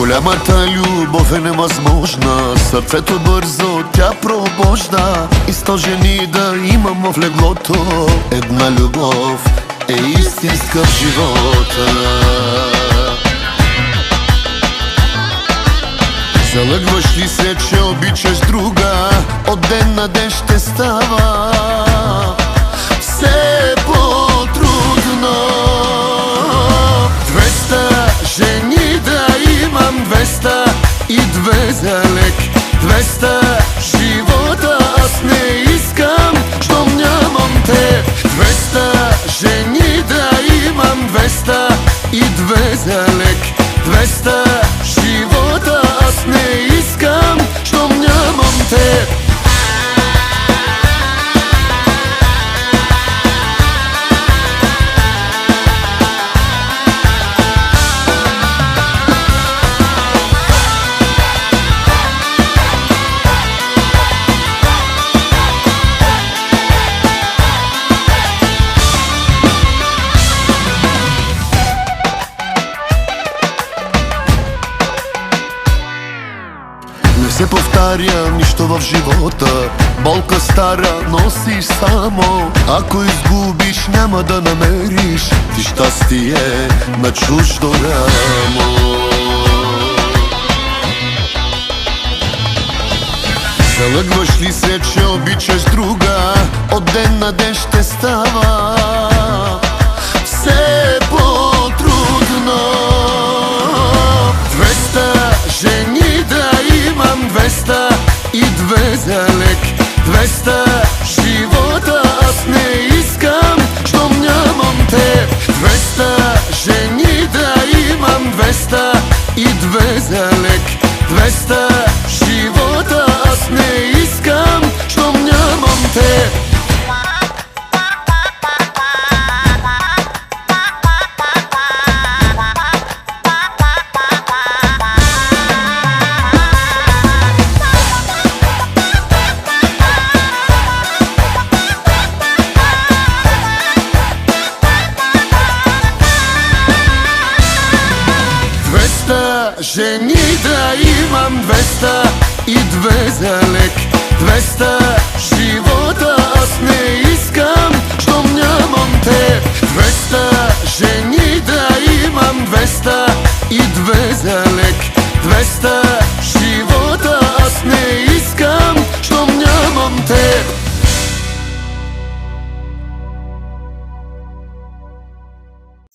Голямата любов е невъзможна, сърцето бързо тя пробожда. И 100 жени да имам в леглото, една любов е истинска в живота. Залъгваш ли се, че обичаш друга, от ден на ден ще става все по-трудно. 200 жени да имам, 202 за лек, 200 живота аз не искам, щом нямам те. 200 жени да имам, 202 за лек, 200 живота аз не искам, щом нямам те. Не се повтаря нищо в живота, болка стара носиш само. Ако изгубиш, няма да намериш ти щастие на чуждо рамо. Залъгваш ли се, че обичаш друга, от ден на ден ще става все по-трудно. 200 жени да имам, 202 за лек, 200 живота аз не искам, щом нямам те. 200 жени да имам, 202 за лек, 200 живота аз не искам, щом нямам те. Жени да имам, 202 за лек, 200